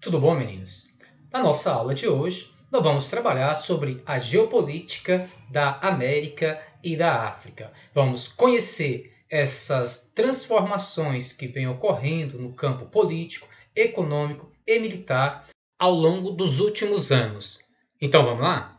Tudo bom, meninos? Na nossa aula de hoje, nós vamos trabalhar sobre a geopolítica da América e da África. Vamos conhecer essas transformações que vêm ocorrendo no campo político, econômico e militar ao longo dos últimos anos. Então vamos lá?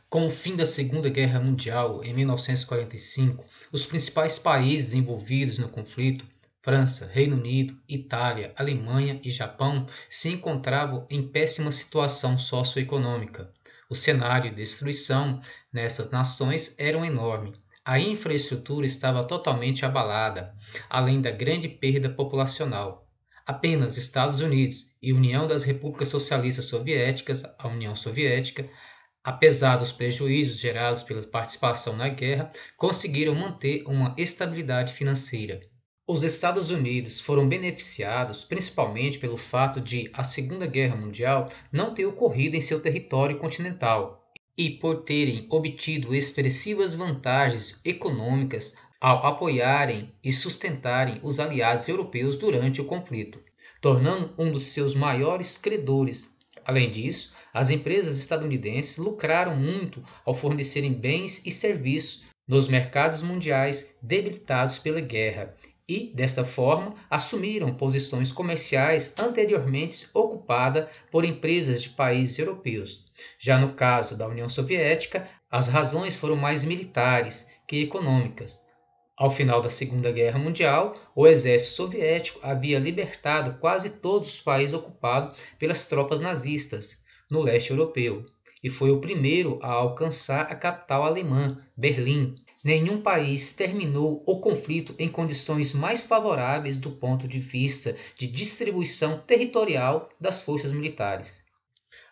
Com o fim da Segunda Guerra Mundial, em 1945, os principais países envolvidos no conflito, França, Reino Unido, Itália, Alemanha e Japão, se encontravam em péssima situação socioeconômica. O cenário de destruição nessas nações era enorme. A infraestrutura estava totalmente abalada, além da grande perda populacional. Apenas Estados Unidos e União das Repúblicas Socialistas Soviéticas, a União Soviética, apesar dos prejuízos gerados pela participação na guerra, conseguiram manter uma estabilidade financeira. Os Estados Unidos foram beneficiados principalmente pelo fato de a Segunda Guerra Mundial não ter ocorrido em seu território continental e por terem obtido expressivas vantagens econômicas ao apoiarem e sustentarem os aliados europeus durante o conflito, tornando um dos seus maiores credores. Além disso, as empresas estadunidenses lucraram muito ao fornecerem bens e serviços nos mercados mundiais debilitados pela guerra e, desta forma, assumiram posições comerciais anteriormente ocupadas por empresas de países europeus. Já no caso da União Soviética, as razões foram mais militares que econômicas. Ao final da Segunda Guerra Mundial, o exército soviético havia libertado quase todos os países ocupados pelas tropas nazistas no leste europeu e foi o primeiro a alcançar a capital alemã, Berlim. Nenhum país terminou o conflito em condições mais favoráveis do ponto de vista de distribuição territorial das forças militares.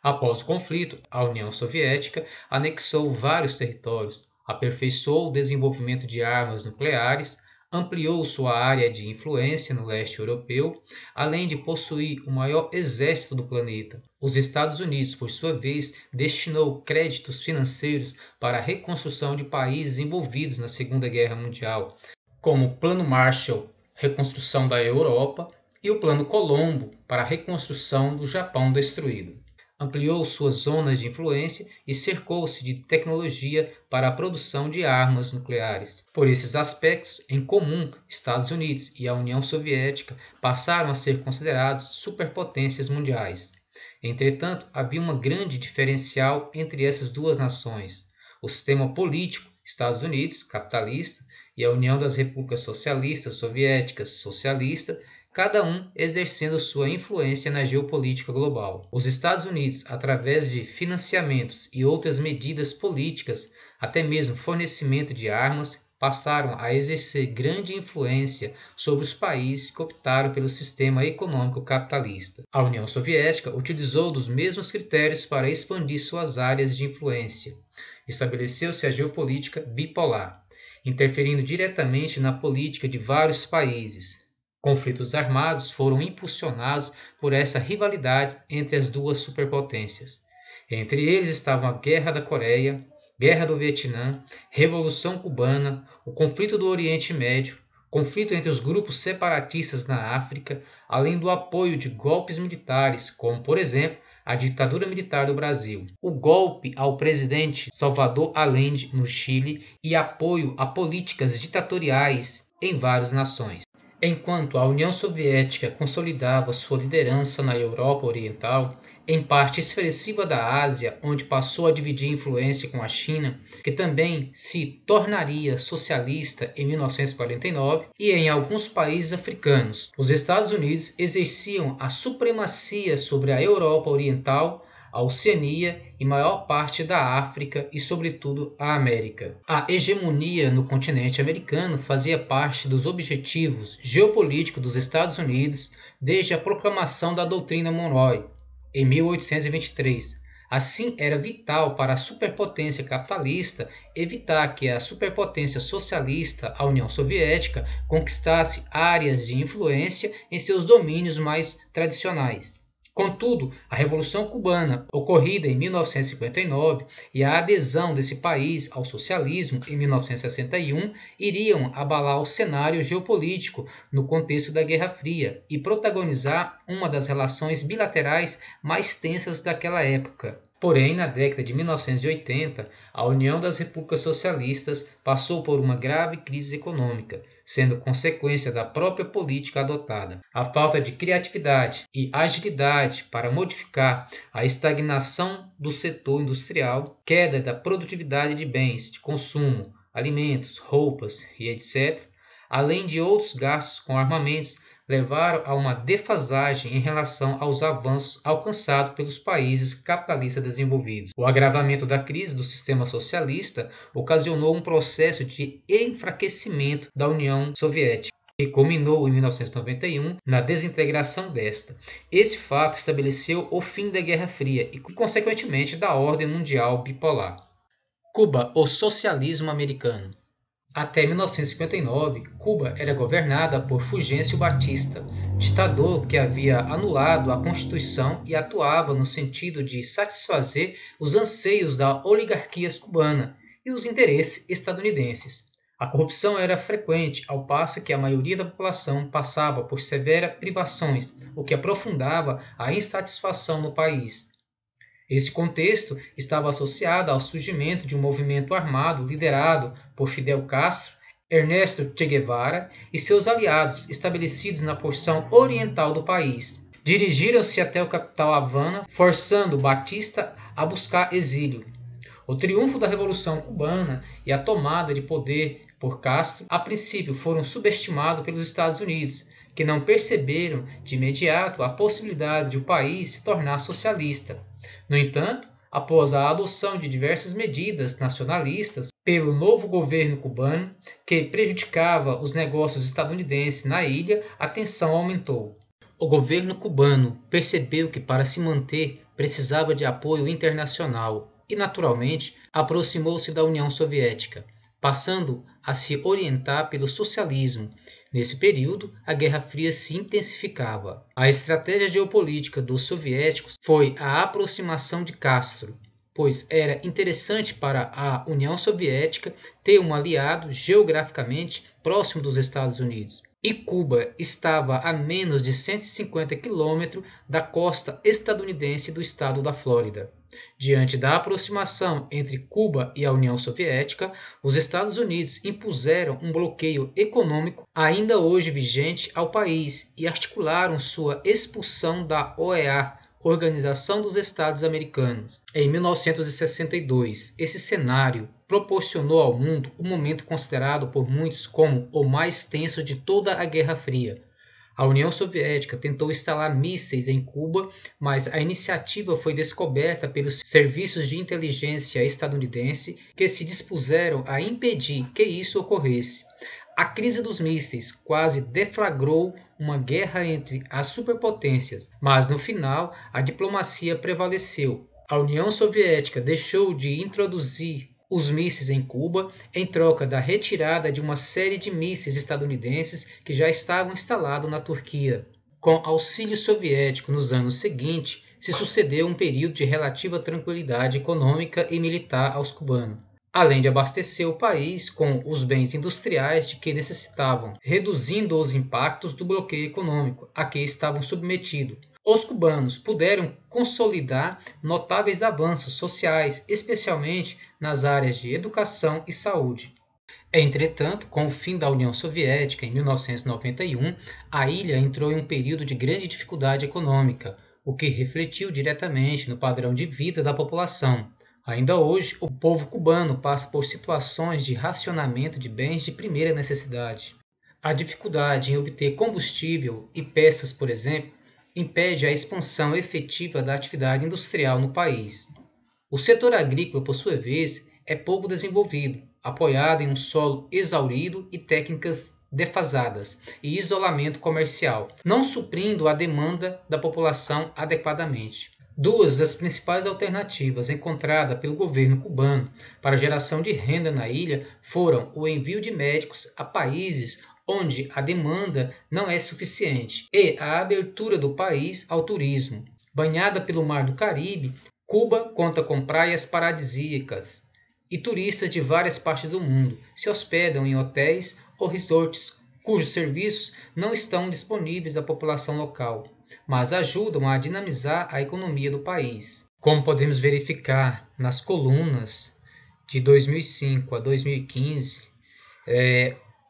Após o conflito, a União Soviética anexou vários territórios, aperfeiçoou o desenvolvimento de armas nucleares, ampliou sua área de influência no leste europeu, além de possuir o maior exército do planeta. Os Estados Unidos, por sua vez, destinou créditos financeiros para a reconstrução de países envolvidos na Segunda Guerra Mundial, como o Plano Marshall, reconstrução da Europa, e o Plano Colombo, para a reconstrução do Japão destruído. Ampliou suas zonas de influência e cercou-se de tecnologia para a produção de armas nucleares. Por esses aspectos, em comum, Estados Unidos e a União Soviética passaram a ser considerados superpotências mundiais. Entretanto, havia uma grande diferencial entre essas duas nações. O sistema político, Estados Unidos, capitalista, e a União das Repúblicas Socialistas Soviéticas, socialista, cada um exercendo sua influência na geopolítica global. Os Estados Unidos, através de financiamentos e outras medidas políticas, até mesmo fornecimento de armas, passaram a exercer grande influência sobre os países que optaram pelo sistema econômico capitalista. A União Soviética utilizou dos mesmos critérios para expandir suas áreas de influência. Estabeleceu-se a geopolítica bipolar, interferindo diretamente na política de vários países. Conflitos armados foram impulsionados por essa rivalidade entre as duas superpotências. Entre eles estavam a Guerra da Coreia, Guerra do Vietnã, Revolução Cubana, o conflito do Oriente Médio, conflito entre os grupos separatistas na África, além do apoio de golpes militares, como, por exemplo, a ditadura militar do Brasil, o golpe ao presidente Salvador Allende no Chile e apoio a políticas ditatoriais em várias nações. Enquanto a União Soviética consolidava sua liderança na Europa Oriental, em parte expressiva da Ásia, onde passou a dividir influência com a China, que também se tornaria socialista em 1949, e em alguns países africanos, os Estados Unidos exerciam a supremacia sobre a Europa Oriental, a Oceania e maior parte da África e, sobretudo, a América. A hegemonia no continente americano fazia parte dos objetivos geopolíticos dos Estados Unidos desde a proclamação da doutrina Monroe, em 1823. Assim, era vital para a superpotência capitalista evitar que a superpotência socialista, a União Soviética, conquistasse áreas de influência em seus domínios mais tradicionais. Contudo, a Revolução Cubana, ocorrida em 1959, e a adesão desse país ao socialismo em 1961 iriam abalar o cenário geopolítico no contexto da Guerra Fria e protagonizar uma das relações bilaterais mais tensas daquela época. Porém, na década de 1980, a União das Repúblicas Socialistas passou por uma grave crise econômica, sendo consequência da própria política adotada. A falta de criatividade e agilidade para modificar a estagnação do setor industrial, queda da produtividade de bens de consumo, alimentos, roupas e etc., além de outros gastos com armamentos, levaram a uma defasagem em relação aos avanços alcançados pelos países capitalistas desenvolvidos. O agravamento da crise do sistema socialista ocasionou um processo de enfraquecimento da União Soviética, que culminou em 1991 na desintegração desta. Esse fato estabeleceu o fim da Guerra Fria e, consequentemente, da ordem mundial bipolar. Cuba, o socialismo americano. Até 1959, Cuba era governada por Fulgêncio Batista, ditador que havia anulado a Constituição e atuava no sentido de satisfazer os anseios da oligarquia cubana e os interesses estadunidenses. A corrupção era frequente, ao passo que a maioria da população passava por severas privações, o que aprofundava a insatisfação no país. Esse contexto estava associado ao surgimento de um movimento armado liderado por Fidel Castro, Ernesto Che Guevara e seus aliados, estabelecidos na porção oriental do país. Dirigiram-se até a capital Havana, forçando Batista a buscar exílio. O triunfo da Revolução Cubana e a tomada de poder por Castro, a princípio, foram subestimados pelos Estados Unidos, que não perceberam de imediato a possibilidade de o país se tornar socialista. No entanto, após a adoção de diversas medidas nacionalistas pelo novo governo cubano, que prejudicava os negócios estadunidenses na ilha, a tensão aumentou. O governo cubano percebeu que para se manter precisava de apoio internacional e, naturalmente, aproximou-se da União Soviética, passando a se orientar pelo socialismo. Nesse período, a Guerra Fria se intensificava. A estratégia geopolítica dos soviéticos foi a aproximação de Castro, pois era interessante para a União Soviética ter um aliado geograficamente próximo dos Estados Unidos. E Cuba estava a menos de 150 quilômetros da costa estadunidense do estado da Flórida. Diante da aproximação entre Cuba e a União Soviética, os Estados Unidos impuseram um bloqueio econômico ainda hoje vigente ao país e articularam sua expulsão da OEA, Organização dos Estados Americanos. Em 1962, esse cenário proporcionou ao mundo um momento considerado por muitos como o mais tenso de toda a Guerra Fria. A União Soviética tentou instalar mísseis em Cuba, mas a iniciativa foi descoberta pelos serviços de inteligência estadunidense, que se dispuseram a impedir que isso ocorresse. A crise dos mísseis quase deflagrou uma guerra entre as superpotências, mas no final a diplomacia prevaleceu. A União Soviética deixou de introduzir os mísseis em Cuba em troca da retirada de uma série de mísseis estadunidenses que já estavam instalados na Turquia. Com auxílio soviético nos anos seguintes, se sucedeu um período de relativa tranquilidade econômica e militar aos cubanos, além de abastecer o país com os bens industriais de que necessitavam, reduzindo os impactos do bloqueio econômico a que estavam submetidos. Os cubanos puderam consolidar notáveis avanços sociais, especialmente nas áreas de educação e saúde. Entretanto, com o fim da União Soviética em 1991, a ilha entrou em um período de grande dificuldade econômica, o que refletiu diretamente no padrão de vida da população. Ainda hoje, o povo cubano passa por situações de racionamento de bens de primeira necessidade. A dificuldade em obter combustível e peças, por exemplo, impede a expansão efetiva da atividade industrial no país. O setor agrícola, por sua vez, é pouco desenvolvido, apoiado em um solo exaurido e técnicas defasadas e isolamento comercial, não suprindo a demanda da população adequadamente. Duas das principais alternativas encontradas pelo governo cubano para a geração de renda na ilha foram o envio de médicos a países onde a demanda não é suficiente e a abertura do país ao turismo. Banhada pelo Mar do Caribe, Cuba conta com praias paradisíacas e turistas de várias partes do mundo se hospedam em hotéis ou resorts cujos serviços não estão disponíveis à população local, mas ajudam a dinamizar a economia do país. Como podemos verificar nas colunas de 2005 a 2015,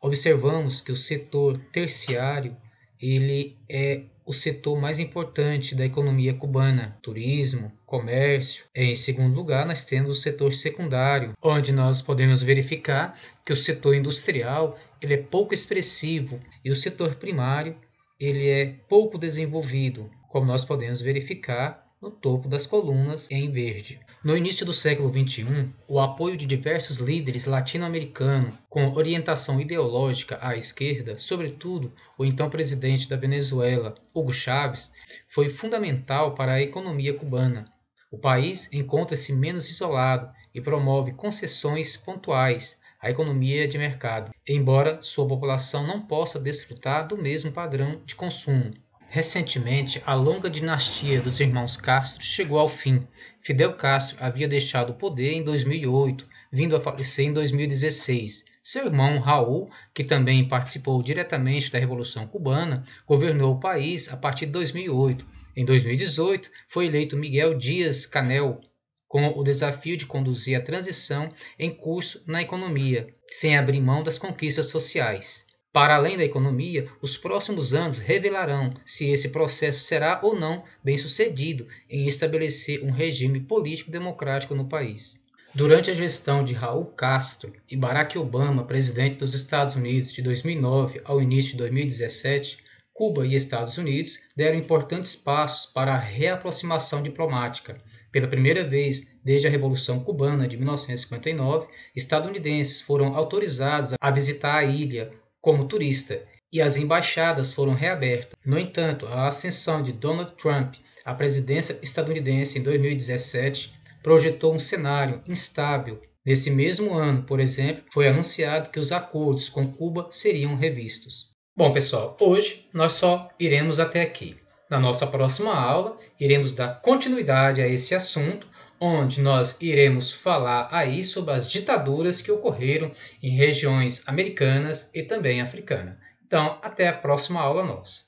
observamos que o setor terciário ele é o setor mais importante da economia cubana, turismo, comércio. Em segundo lugar, nós temos o setor secundário, onde nós podemos verificar que o setor industrial ele é pouco expressivo e o setor primário ele é pouco desenvolvido, como nós podemos verificar no topo das colunas em verde. No início do século XXI, o apoio de diversos líderes latino-americanos com orientação ideológica à esquerda, sobretudo o então presidente da Venezuela, Hugo Chávez, foi fundamental para a economia cubana. O país encontra-se menos isolado e promove concessões pontuais à economia de mercado, embora sua população não possa desfrutar do mesmo padrão de consumo. Recentemente, a longa dinastia dos irmãos Castro chegou ao fim. Fidel Castro havia deixado o poder em 2008, vindo a falecer em 2016. Seu irmão Raul, que também participou diretamente da Revolução Cubana, governou o país a partir de 2008. Em 2018, foi eleito Miguel Díaz-Canel, com o desafio de conduzir a transição em curso na economia, sem abrir mão das conquistas sociais. Para além da economia, os próximos anos revelarão se esse processo será ou não bem-sucedido em estabelecer um regime político democrático no país. Durante a gestão de Raul Castro e Barack Obama, presidente dos Estados Unidos de 2009 ao início de 2017, Cuba e Estados Unidos deram importantes passos para a reaproximação diplomática. Pela primeira vez desde a Revolução Cubana de 1959, estadunidenses foram autorizados a visitar a ilha como turista, e as embaixadas foram reabertas. No entanto, a ascensão de Donald Trump à presidência estadunidense em 2017 projetou um cenário instável. Nesse mesmo ano, por exemplo, foi anunciado que os acordos com Cuba seriam revistos. Bom, pessoal, hoje nós só iremos até aqui. Na nossa próxima aula, iremos dar continuidade a esse assunto, onde nós iremos falar aí sobre as ditaduras que ocorreram em regiões americanas e também africanas. Então, até a próxima aula nossa.